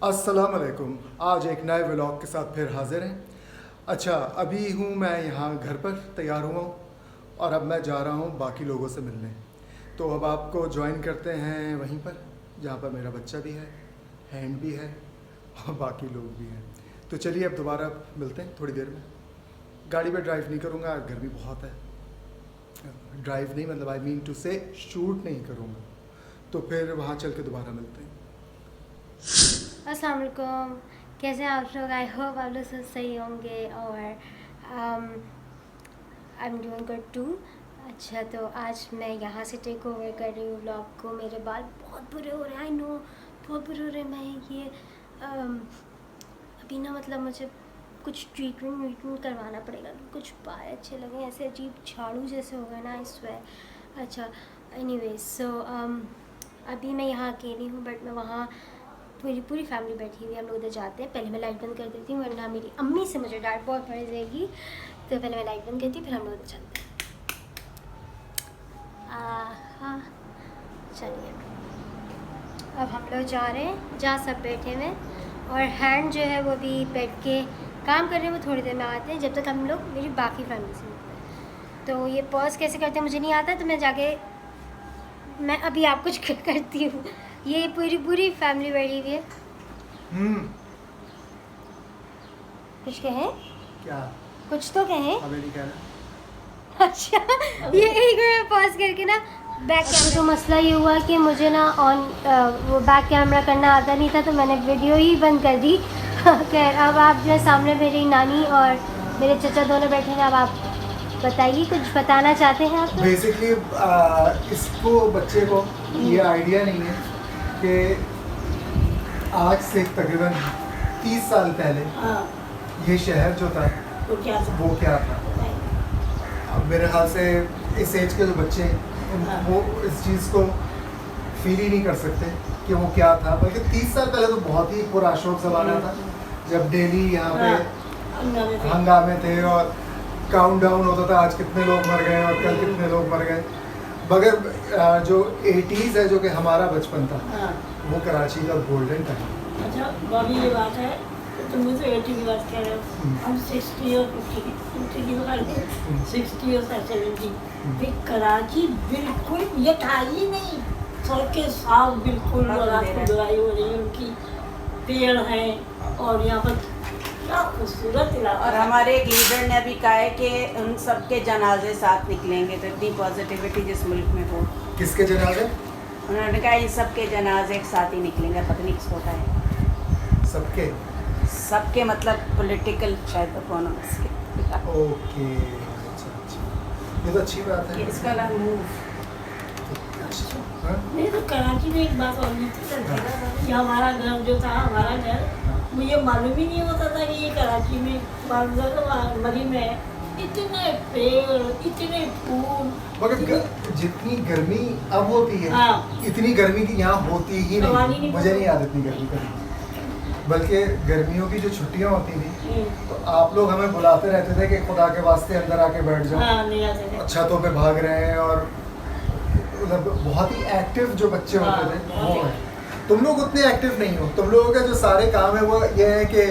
अस्सलाम वालेकुम। आज एक नए व्लॉग के साथ फिर हाजिर हैं। अच्छा, अभी हूँ मैं यहाँ घर पर, तैयार हुआ हूँ और अब मैं जा रहा हूँ बाकी लोगों से मिलने। तो अब आपको ज्वाइन करते हैं वहीं पर जहाँ पर मेरा बच्चा भी है, हैंड भी है और बाकी लोग भी हैं। तो चलिए अब दोबारा मिलते हैं थोड़ी देर में। गाड़ी पर ड्राइव नहीं करूँगा, गर्मी बहुत है। ड्राइव नहीं, मतलब आई मीन टू से शूट नहीं करूँगा। तो फिर वहाँ चल के दोबारा मिलते हैं। अस्सलाम वालेकुम, कैसे हैं आप लोग? आई होप आप लोग सब सही होंगे और I am doing good too. अच्छा, तो आज मैं यहाँ से टेक ओवर कर रही हूँ व्लॉग को। मेरे बाल बहुत बुरे हो रहे हैं, आई नो, बहुत बुरे हो रहे हैं। मैं ये अभी ना, मतलब मुझे कुछ ट्रीटमेंट करवाना पड़ेगा। कुछ बाल अच्छे लगे, ऐसे अजीब झाड़ू जैसे हो गए ना, आई स्वेयर। अच्छा, एनीवेज, सो अभी मैं यहाँ अकेली हूँ, बट मैं वहाँ पूरी फैमिली बैठी हुई है। हम लोग उधर जाते हैं। पहले मैं लाइट बंद कर देती हूँ, वरना मेरी अम्मी से मुझे डांट बहुत पड़ जाएगी। तो पहले मैं लाइट बंद करती हूँ, फिर हम लोग उधर चलते हैं। हाँ, चलिए अब हम लोग जा रहे हैं जहाँ सब बैठे हुए हैं। और हैंड जो है वो भी बैठ के काम कर रहे हैं। वो थोड़ी देर में आते हैं, जब तक हम लोग मेरी बाकी फैमिली से मिलते हैं। तो ये पॉज कैसे करते हैं मुझे नहीं आता, तो मैं जाके मैं अभी आप कुछ करती हूँ। ये पूरी फैमिली बैठी हुई है। कुछ कहें? क्या? कुछ तो कहें। अभी नहीं कह रहा। अच्छा, ये एक मिनट पॉज करके ना बैक कैमरा। तो मसला ये हुआ कि मुझे ना वो बैक कैमरा करना आता नहीं था, तो मैंने वीडियो ही बंद कर दी। खैर, अब आप जो है सामने मेरी नानी और मेरे चचा दोनों बैठे हैं। अब आप बताइए, कुछ बताना चाहते हैं आप? बेसिकली इसको, बच्चे को ये आइडिया नहीं है कि आज से तकरीबन 30 साल पहले ये शहर जो था वो क्या था। अब मेरे ख्याल से इस एज के जो बच्चे हैं वो इस चीज़ को फील ही नहीं कर सकते कि वो क्या था। बल्कि 30 साल पहले तो बहुत ही पुराशोक ज़माना था, जब डेली यहाँ पे हंगामे थे और काउंट डाउन होता था, आज कितने लोग मर गए और कल कितने लोग मर गए। मगर जो 80s है, जो कि हमारा बचपन था, वो कराची का गोल्डन टाइम। अच्छा, बाबी ये बात है, तुम मुझे 80 की बात कह रहे हो। हम 60 और 50 की बात है, 60 और 70। कराची बिल्कुल ये था ही नहीं। सड़कें साफ बिल्कुल, और आपको धुलाई हो रही है उनकी, पेड़ हैं और यहाँ पर क्या खूबसूरत इलाका। और हमारे एक लीडर ने अभी कहा है कि उन सबके जनाजे साथ निकलेंगे। तो इतनी पॉजिटिविटी जिस मुल्क में हो। किसके जनाजे? उन्होंने कहा इन सबके जनाजे एक साथ ही निकलेंगे। पता नहीं किसको कहा है। सबके मतलब पॉलिटिकल शायद इकोनॉमिक्स के। ओके, अच्छा, ये तो अच्छी बात है। इसका नाम मूव। नहीं तो कराची में एक बात और भी थी कि हमारा घर जो था, हमारा घर, मुझे मालूम ही नहीं होता था कि ये कराची में मरी में इतने पेड़, इतने फूल। मगर जितनी गर्मी अब होती है, इतनी गर्मी की यहाँ होती ही नहीं। मुझे नहीं याद इतनी गर्मी कभी। बल्कि गर्मियों की जो छुट्टियाँ होती थी, तो आप लोग हमें बुलाते रहते थे कि खुदा के वास्ते अंदर आके बैठ जाओ। छतों पे भाग रहे हैं और मतलब बहुत ही एक्टिव जो बच्चे होते थे वो है। तुम लोग उतने एक्टिव नहीं हो। तुम लोगों का जो सारे काम है वो ये है कि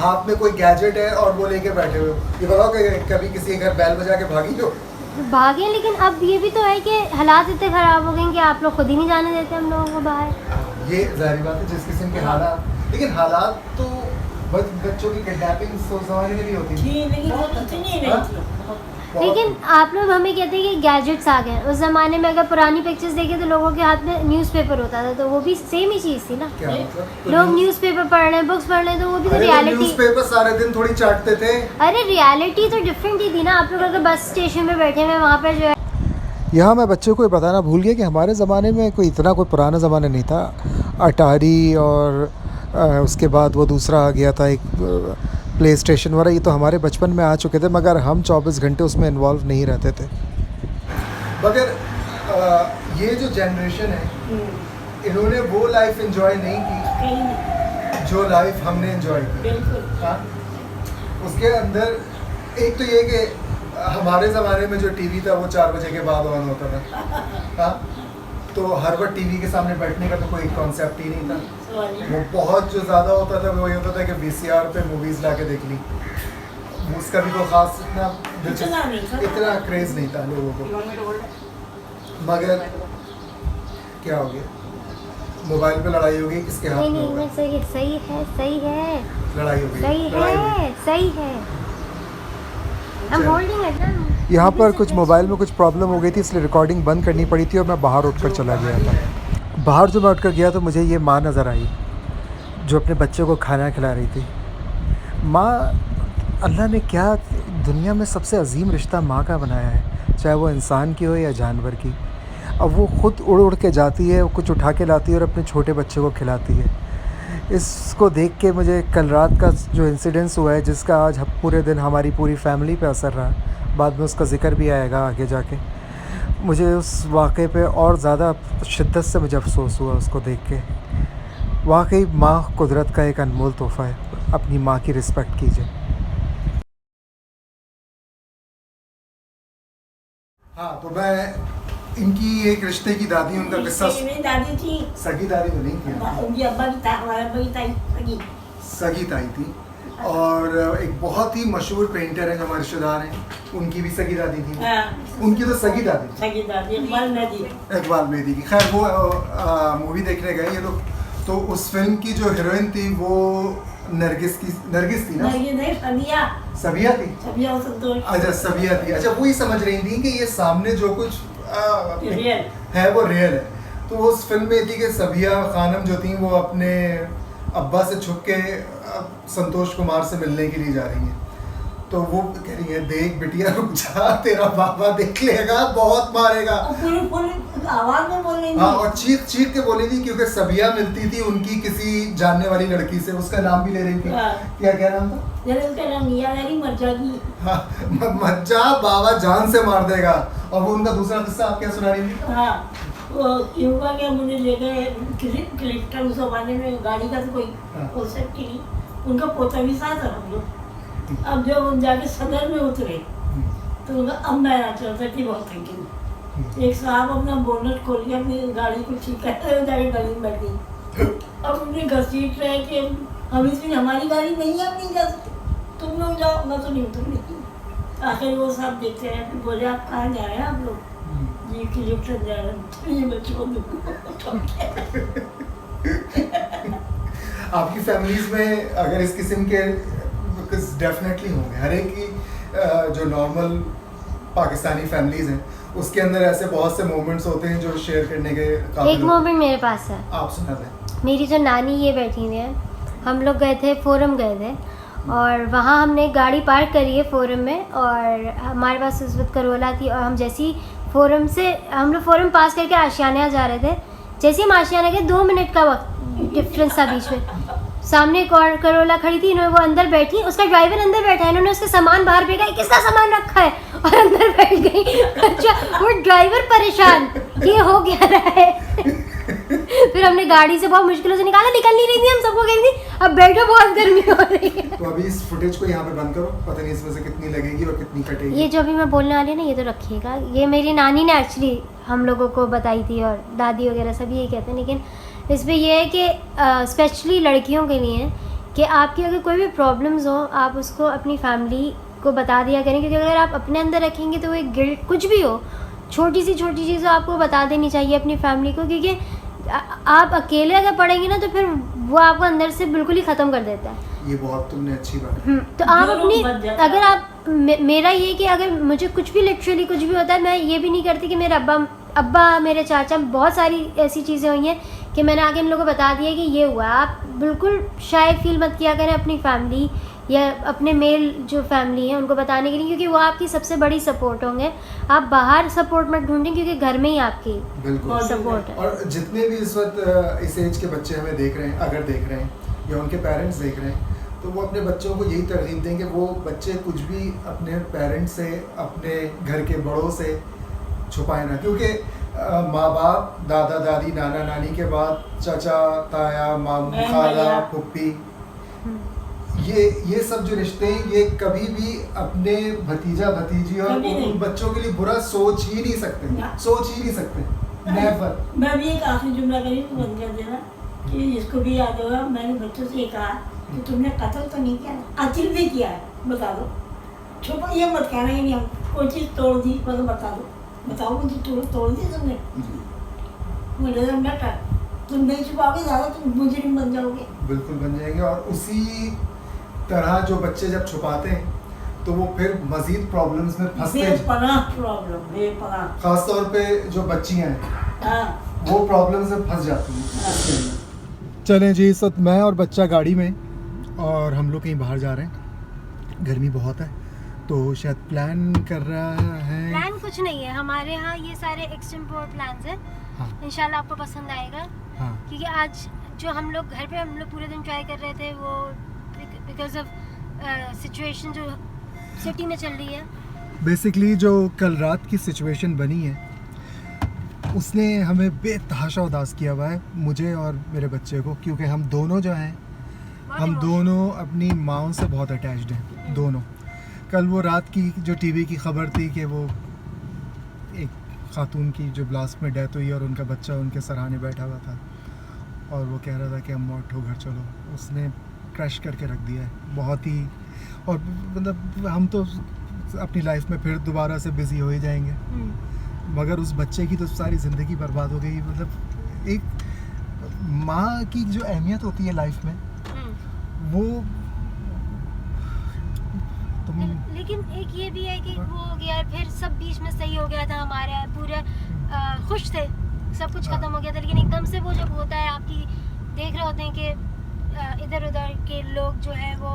हाथ में कोई गैजेट है और वो लेके बैठे हुए हो। ये बताओ कि कभी किसी घर बैल बजा के भागी हो? भागे, लेकिन अब ये भी तो है कि हालात इतने ख़राब हो गए कि आप लोग खुद ही नहीं जाने देते हम लोगों को बाहर। ये जाहिर बात है, जिस किस्म के हालात, लेकिन हालात तो बच्चों की किडनैपिंग उस ज़माने में भी होती थी। लेकिन आप लोग हमें कहते हैं कि गैजेट्स आ गए। उस ज़माने में अगर पुरानी पिक्चर्स देखें तो लोगों के हाथ में न्यूज़पेपर होता था, तो वो भी सेम ही चीज़ थी ना। क्या मतलब? लोग न्यूज़पेपर पढ़ रहे हैं, बुक्स पढ़ रहे हैं, तो वो भी तो रियलिटी। न्यूज़पेपर सारे दिन थोड़ी चाटते थे। अरे रियलिटी तो डिफरेंट ही थी ना। आप लोग अगर बस स्टेशन पे बैठे हुए वहाँ पर जो है, यहाँ मैं बच्चों को बताना भूल गया कि हमारे ज़माने में कोई इतना कोई पुराना ज़माना नहीं था। अटारी और उसके बाद वो दूसरा आ गया था, एक प्ले स्टेशन वाला। ये तो हमारे बचपन में आ चुके थे, मगर हम 24 घंटे उसमें इन्वॉल्व नहीं रहते थे। मगर ये जो जनरेशन है, इन्होंने वो लाइफ एंजॉय नहीं की जो लाइफ हमने एंजॉय की। हाँ, उसके अंदर एक तो ये कि हमारे ज़माने में जो टीवी था वो 4 बजे के बाद ऑन होता था। हाँ, तो हर वक्त टीवी के सामने बैठने का तो कोई कॉन्सेप्ट ही नहीं था। सॉरी। वो बहुत जो ज़्यादा होता था वो ये होता था कि VCR पे मूवीज़ ला के देख ली, उसका भी कोई ख़ास इतना नहीं था। इतना क्रेज़ नहीं था लोगों को। You want me to hold it? मगर क्या हो गया, मोबाइल पे लड़ाई हो गई, किसके हाथ नहीं में नहीं होगा? मैं सही सही है सही है लड़ाई हो गई, सही लड़ाई हो है सही है। I'm चलो। holding it ना। यहाँ पर कुछ मोबाइल में कुछ प्रॉब्लम हो गई थी, इसलिए रिकॉर्डिंग बंद करनी पड़ी थी और मैं बाहर उठकर चला गया था। बाहर जो मैं उठकर गया तो मुझे ये माँ नज़र आई जो अपने बच्चों को खाना खिला रही थी। माँ, अल्लाह ने क्या दुनिया में सबसे अजीम रिश्ता माँ का बनाया है, चाहे वो इंसान की हो या जानवर की। अब वो ख़ुद उड़ उड़ के जाती है, कुछ उठा के लाती है और अपने छोटे बच्चे को खिलाती है। इसको देख के मुझे कल रात का जो इंसिडेंस हुआ है, जिसका आज पूरे दिन हमारी पूरी फैमिली पे असर रहा, बाद में उसका ज़िक्र भी आएगा आगे जाके, मुझे उस वाक़े पे और ज़्यादा शिद्दत से मुझे अफसोस हुआ उसको देख के। वाकई माँ कुदरत का एक अनमोल तोहफ़ा है, अपनी माँ की रिस्पेक्ट कीजिए। हाँ, तो मैं इनकी एक रिश्ते की दादी, उनका किस्सा, मेरी दादी थी, सगी दादी तो नहीं थी, उनकी अब्बा की हमारे अब्बा की ताई सगी। सगी ताई थी, और एक बहुत ही मशहूर पेंटर है जो हमारे रिश्तेदार हैं, उनकी भी सगी दादी थी। हाँ, उनकी तो सगी दादी थी, सगी दादी इकबाल मेहदी। इकबाल मेहदी की। खैर वो मूवी देखने गए ये लोग, तो उस फिल्म की जो हीरोइन थी वो नरगिस थी ना, सबिया सबिया थी। सबिया और संतोष। अच्छा, सबिया थी। अच्छा, वही समझ रही थी कि ये सामने जो कुछ रियल है वो रियल है। तो उस फिल्म में थी कि सबिया खानम जो थी वो अपने अब्बा से छुप के संतोष कुमार से मिलने के लिए जा रही हैं। तो वो कह रही है, देख बिटिया रुक जा, तेरा बाबा देख लेगा, बहुत मारेगा। और पूरी आवाज में बोल रही थी। हाँ, और चीख चीख के बोली थी, क्योंकि सबिया मिलती थी उनकी किसी जानने वाली लड़की से, उसका नाम भी ले रही थी। हाँ। क्या नाम था? जरा उसका नाम निया यारी मर जाएगी। हाँ, मत जा, बाबा जान से मार देगा। और वो उनका दूसरा किस्सा आप क्या सुना रही थी? हाँ, वो युवा क्या मुझे ले गए कलेक्टर उस जमाने में, गाड़ी का तो कोई हाँ। कॉन्सेप्ट ही नहीं, उनका पोता भी साथ है हम लोग। अब जब हम जाके सदर में उतरे तो उनका अब मैं चलता थी बहुत थैंक एक साहब अपना बोनट खोल के अपनी गाड़ी को ठीक करते हुए जाके गली में बैठ गई। अब उन्हें घसीट रहे कि हम इसमें हमारी गाड़ी नहीं है, हम नहीं जा सकते, तुम लोग जाओ। मैं तो नहीं उतरनी। आखिर वो साहब देखते रहे, फिर बोले आप कहाँ जा रहे हैं आप लोग? जी कलेक्टर जा रहे हैं। तो ये बच्चों आपकी फैमिलीज में अगर इस किस्म के डेफिनेटली होंगे, हर एक की जो नॉर्मल पाकिस्तानी फैमिलीज हैं उसके अंदर ऐसे बहुत से मोमेंट्स होते हैं जो शेयर करने के काबिल एक मोमेंट मेरे पास है। आप सुना दें। मेरी जो नानी ये बैठी हुई है, हम लोग गए थे फोरम गए थे और वहाँ हमने गाड़ी पार्क करी है फोरम में, और हमारे पास उस वक्त करोला थी, और हम जैसे ही फोरम से हम लोग फोरम पास करके आशियाना जा रहे थे, जैसे ही हम आशियाना गए 2 मिनट का वक्त डिफरेंस था बीच में, सामने एक और करोला खड़ी थी, इन्होंने वो अंदर बैठी, उसका ड्राइवर अंदर बैठा है, इन्होंने उसका सामान बाहर फेंका, किसका सामान रखा है, और अंदर बैठ गई। अच्छा, वो ड्राइवर परेशान, ये हो क्या रहा है। फिर हमने गाड़ी से बहुत मुश्किलों से निकाला, निकल नहीं रही थी, हम सबको कह रही थी अब बैठो, बहुत गर्मी हो रही है। तो अभी इस फुटेज को यहाँ पे बंद करो, पता नहीं इसमें से कितनी लगेगी और कितनी कटेगी। ये जो अभी मैं बोलने वाली हूँ ना, ये तो रखिएगा, ये मेरी नानी ने एक्चुअली हम लोगों को बताई थी, और दादी वगैरह सभी यही कहते हैं, लेकिन इसमें यह है कि स्पेशली लड़कियों के लिए कि आपकी अगर कोई भी प्रॉब्लम्स हो, आप उसको अपनी फैमिली को बता दिया करें, क्योंकि अगर आप अपने अंदर रखेंगे तो वो एक गिल्ट, कुछ भी हो, छोटी चीज़ आपको बता देनी चाहिए अपनी फैमिली को, क्योंकि आप अकेले अगर पढ़ेंगे ना तो फिर वो आपको अंदर से बिल्कुल ही ख़त्म कर देता है। ये बहुत तुमने अच्छी बात। तो आप अपनी, अगर आप मेरा ये कि अगर मुझे कुछ भी लिटरली कुछ भी होता है, मैं ये भी नहीं करती कि मेरे अब्बा मेरे चाचा, बहुत सारी ऐसी चीज़ें हुई हैं कि मैंने आगे इन लोगों को बता दिया कि ये हुआ। आप बिल्कुल शायद फील मत किया करें अपनी फैमिली या अपने मेल जो फैमिली है उनको बताने के लिए, क्योंकि वो आपकी सबसे बड़ी सपोर्ट होंगे। आप बाहर सपोर्ट मत ढूंढें, क्योंकि घर में ही आपकी बिल्कुल सपोर्ट है। और जितने भी इस वक्त इस एज के बच्चे हमें देख रहे हैं, अगर देख रहे हैं या उनके पेरेंट्स देख रहे हैं, तो वो अपने बच्चों को यही तरगीब दें कि वो बच्चे कुछ भी अपने पेरेंट्स से, अपने घर के बड़ों से छुपाए ना, क्योंकि माँ बाप, दादा दादी, नाना नानी के बाद चाचा ताया, मामू, खाला, फुप्पी, ये सब जो रिश्ते हैं ये कभी भी अपने भतीजा भतीजी और उन बच्चों के लिए बुरा सोच ही नहीं सकते। नेवर। मैं भी एक आखिरी जुमला करी तो बंद कर देना कि इसको भी याद होगा। मैंने बच्चों से ये कहा कि तुमने कत्ल तो नहीं किया, अतिल भी किया है, बता दो। छुपा ये मत कहना ही नहीं, हम कोई चीज़ तोड़ दी मतलब बता दो, बताओ मुझे तोड़ दी तुमने, मुझे बेटा तुम नहीं छुपाओगे ज़्यादा तुम मुजरिम बन जाओगे। बिल्कुल बन जाएंगे। और उसी तरह जो बच्चे जब छुपाते हैं तो वो फिर मजीद प्रॉब्लम्स में फंसते हैं। बेपनाह प्रॉब्लम, बेपनाह। खास तौर पे जो बच्चियां हैं हाँ वो प्रॉब्लम्स में फंस जाती हैं। चलें जी, इस वक्त मैं और बच्चा गाड़ी में और हम लोग कहीं बाहर जा रहे हैं। गर्मी बहुत है तो शायद प्लान कर रहा है। प्लान कुछ नहीं है हमारे यहाँ, ये सारे एक्सटेम्पोर प्लान्स हैं। हाँ इंशाल्लाह आपको पसंद आएगा। हाँ क्योंकि आज जो हम लोग घर पे हम लोग पूरे दिन ट्राई कर रहे थे वो बिकॉज ऑफ सिचुएशन जो सिटी में चल रही है। बेसिकली जो कल रात की सिचुएशन बनी है उसने हमें बेतहाशा उदास किया हुआ है, मुझे और मेरे बच्चे को, क्योंकि हम दोनों जो हैं हम दोनों अपनी माँओं से बहुत अटैच्ड हैं दोनों। कल वो रात की जो टीवी की खबर थी कि वो एक खातून की जो ब्लास्ट में डेथ हुई और उनका बच्चा उनके सराहने बैठा हुआ था और वो कह रहा था कि अम्मा उठो घर चलो, उसने क्रश करके रख दिया है बहुत ही। और मतलब हम तो अपनी लाइफ में फिर दोबारा से बिज़ी हो ही जाएंगे, मगर उस बच्चे की तो सारी ज़िंदगी बर्बाद हो गई। मतलब एक माँ की जो अहमियत होती है लाइफ में वो तुम। लेकिन एक ये भी है कि वो हो गया फिर सब बीच में सही हो गया था, हमारे पूरे खुश थे, सब कुछ खत्म हो गया था। लेकिन एकदम से वो जब होता है आपकी देख रहे होते हैं कि इधर उधर के लोग जो है वो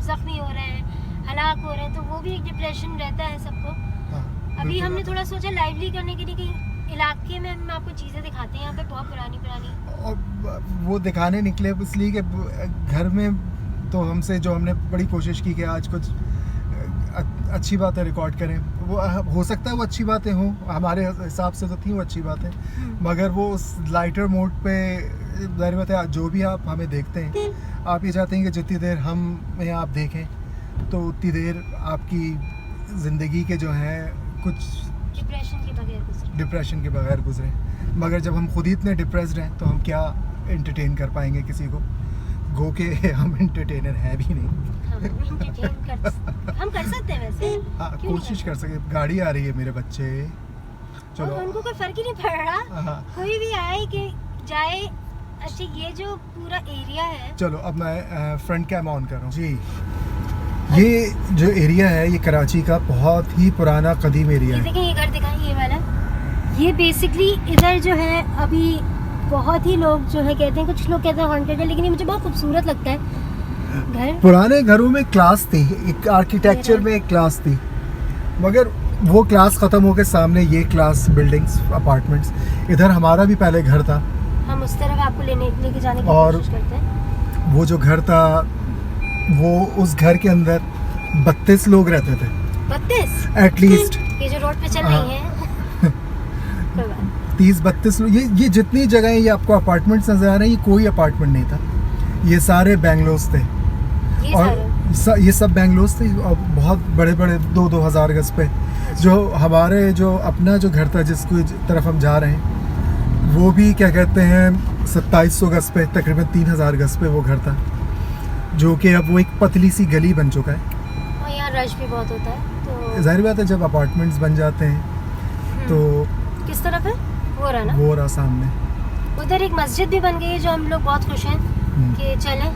जख्मी हो रहे हैं, हलाक हो रहे हैं, तो वो भी एक डिप्रेशन रहता है सबको। अभी हमने थोड़ा सोचा लाइवली करने के लिए कि इलाके में हम आपको चीज़ें दिखाते हैं यहाँ पे बहुत पुरानी और वो दिखाने निकले इसलिए कि घर में तो हमसे जो हमने बड़ी कोशिश की कि आज कुछ अच्छी बातें रिकॉर्ड करें। वो हो सकता है वो अच्छी बातें हों, हमारे हिसाब से तो थी वो अच्छी बातें, मगर वो उस लाइटर मोड पे ज़ाहिर बात है जो भी आप हमें देखते हैं आप ये चाहते हैं कि जितनी देर हमें आप देखें तो उतनी देर आपकी ज़िंदगी के जो हैं कुछ डिप्रेशन के बगैर गुजरे। मगर जब हम खुद ही इतने डिप्रेस्ड हैं तो हम क्या एंटरटेन कर पाएंगे किसी को, गो के हम एंटरटेनर हैं भी नहीं। हम कर सकते हैं वैसे। हाँ कोशिश कर सकते। गाड़ी आ रही है मेरे बच्चे, चलो उनको कोई फर्क ही नहीं पड़ रहा, कोई भी आए कि जाए। अच्छा ये जो पूरा एरिया है, चलो अब मैं फ्रंट कैम ऑन कर रहा हूँ जी। ये जो एरिया है ये कराची का बहुत ही पुराना कदीम एरिया है। देखें ये घर दिखाएं, ये वाला, ये बेसिकली इधर जो है अभी बहुत ही लोग जो है कहते हैं, कुछ लोग कहते हैं हॉन्टेड है, लेकिन ये मुझे बहुत खूबसूरत लगता है घर। पुराने घरों में क्लास थी, एक आर्किटेक्चर में एक क्लास थी, मगर वो क्लास ख़त्म होकर सामने ये क्लास बिल्डिंग्स अपार्टमेंट्स। इधर हमारा भी पहले घर था, हम उस तरफ आपको लेके जाने की कोशिश करते हैं। वो जो घर था वो उस घर के अंदर 32 लोग रहते थे। 32 एटलीस्ट ये जो रोड पे चल रही हैं 30-32 लोग। ये जितनी जगह है ये आपको अपार्टमेंट्स नजर आ रहे हैं, ये कोई अपार्टमेंट नहीं था, ये सारे बैंगलोर्स थे। और ये सब बैंगलोर्स थे और बहुत बड़े बड़े 2-2 हज़ार गज पे। जो हमारे जो अपना जो घर था जिसको तरफ हम जा रहे हैं वो भी क्या कहते हैं 2700 गज पे, तकरीबन 3000 गज पे वो घर था, जो कि अब वो एक पतली सी गली बन चुका है। और यहाँ रश भी बहुत होता है, तो जाहिर बात है जब अपार्टमेंट्स बन जाते हैं तो किस तरफ है वो रहा ना, वो रहा सामने। उधर एक मस्जिद भी बन गई है जो हम लोग बहुत खुश हैं कि चलें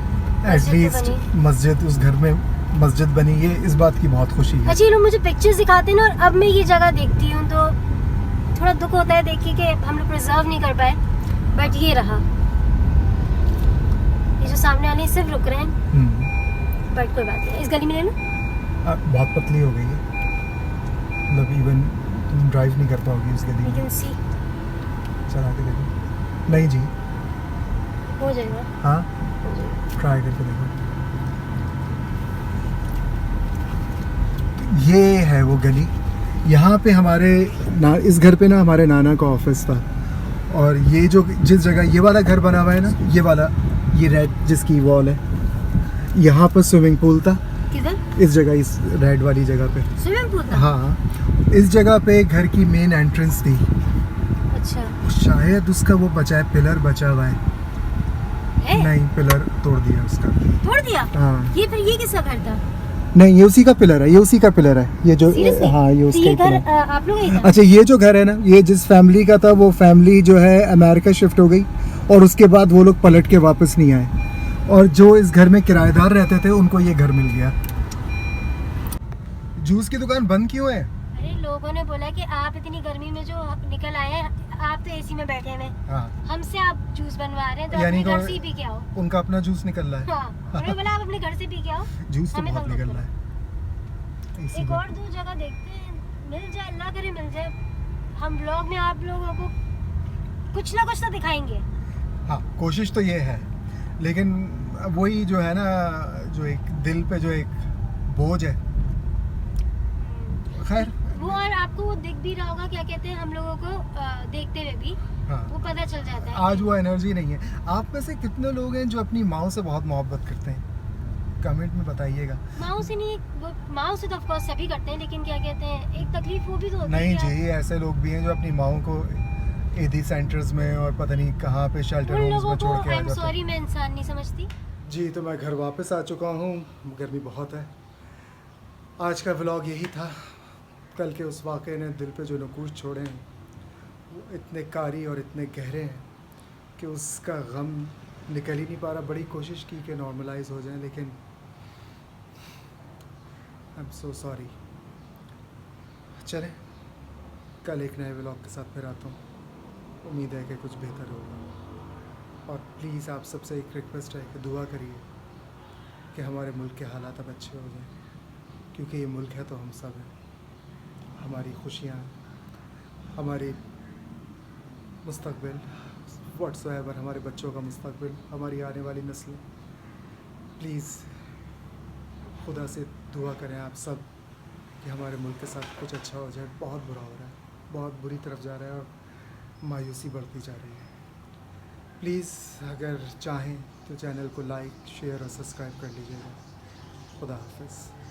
एटलीस्ट मस्जिद, उस घर में मस्जिद बनी है, इस बात की बहुत खुशी है। अच्छा ये लोग मुझे पिक्चर्स दिखाते हैं ना, और अब मैं ये जगह देखती हूँ तो थोड़ा दुख होता है देख के कि हम लोग प्रिजर्व नहीं कर पाए। बट ये रहा, ये जो सामने वाले सिर्फ रुक रहे हैं, बट कोई बात नहीं। इस गली में लेना बहुत पतली हो गई है, मतलब इवन तुम ड्राइव नहीं कर पाओगी उस गली में। चला के देखो। नहीं जी हो जाएगा, हाँ ट्राई करके देखो। ये है वो गली, यहाँ पे हमारे इस घर पे ना हमारे नाना का ऑफिस था। और ये जो जिस जगह ये वाला घर बना हुआ है ना, ये वाला, ये रेड जिसकी वॉल है, यहाँ पर स्विमिंग पूल था। किधर? इस जगह, इस रेड वाली जगह पे स्विमिंग पूल था? हाँ, इस जगह पे घर की मेन एंट्रेंस थी। शायद उसका वो बचा है, पिलर बचा हुआ है। नहीं, पिलर तोड़ दिया उसका। तोड़ दिया? हाँ। ये फिर ये किसका घर था? नहीं, ये उसी का पिलर है, ये उसी का पिलर है, ये जो Seriously? हाँ ये तो उसका ये ही घर पिलर है। आप लोग ही था? अच्छा, ये जो घर है ना, ये जिस फैमिली का था, वो फैमिली जो है अमेरिका शिफ्ट हो गई और उसके बाद वो लोग पलट के वापस नहीं आए, और जो इस घर में किराएदार रहते थे उनको ये घर मिल गया। जूस की दुकान बंद क्यों है? अरे लोगों ने बोला कि आप इतनी गर्मी में जो निकल आए हैं, आप तो एसी में बैठे हुए, हाँ, हमसे आप जूस बनवा रहे हैं, तो यानी अपने घर को- से ही पी के आओ। उनका अपना जूस निकल रहा है। हाँ, उन्होंने बोला आप अपने घर से पी के आओ। जूस तो हमें बहुत तो निकल मत रहा है। इसी एक में- और दो जगह देखते हैं, मिल जाए, अल्लाह करे मिल जाए। हम ब्लॉग में आप लोगों को कुछ ना कुछ तो दिखाएंगे। हाँ, कोशिश तो ये है, लेकिन वही जो है ना, जो एक दिल पे जो एक बोझ है, खैर। वो और आपको वो दिख भी रहा होगा, क्या कहते हैं, हम लोगों को देखते हुए भी हाँ, वो पता चल जाता है। आज वो एनर्जी नहीं है। आप में से कितने लोग हैं जो अपनी माँ से बहुत मोहब्बत करते हैं? कमेंट में बताइएगा। माँ से नहीं, वो माँ से तो ऑफ कोर्स सभी करते हैं, लेकिन क्या कहते हैं, एक तकलीफ वो भी तो होती नहीं है जी, ऐसे लोग भी हैं जो अपनी माओ को ईदी सेंटर्स में और पता नहीं कहाँ पे शेल्टर उन होम्स लोगों में को छोड़ के आई आ एम जाते हैं। सॉरी मैं इंसान नहीं समझती। जी, तो मैं घर वापस आ चुका हूँ, गर्मी बहुत है। आज का व्लॉग यही था। कल के उस वाक़े ने दिल पे जो नकूश छोड़े हैं वो इतने कारी और इतने गहरे हैं कि उसका गम निकल ही नहीं पा रहा। बड़ी कोशिश की कि नॉर्मलाइज हो जाए, लेकिन आई एम सो सॉरी। चलें, कल एक नए व्लॉग के साथ फिर आता हूँ। उम्मीद है कि कुछ बेहतर होगा, और प्लीज़ आप सबसे एक रिक्वेस्ट है कि दुआ करिए कि हमारे मुल्क के हालात अब अच्छे हो जाएं, क्योंकि ये मुल्क है तो हम सब हैं। हमारी खुशियाँ, हमारी मुस्तकबिल, व्हाट्सएवर, हमारे बच्चों का मुस्तकबिल, हमारी आने वाली नस्लें, प्लीज़ खुदा से दुआ करें आप सब कि हमारे मुल्क के साथ कुछ अच्छा हो जाए। बहुत बुरा हो रहा है, बहुत बुरी तरफ जा रहा है और मायूसी बढ़ती जा रही है। प्लीज़ अगर चाहें तो चैनल को लाइक, शेयर और सब्सक्राइब कर लीजिएगा। खुदा हाफिज़।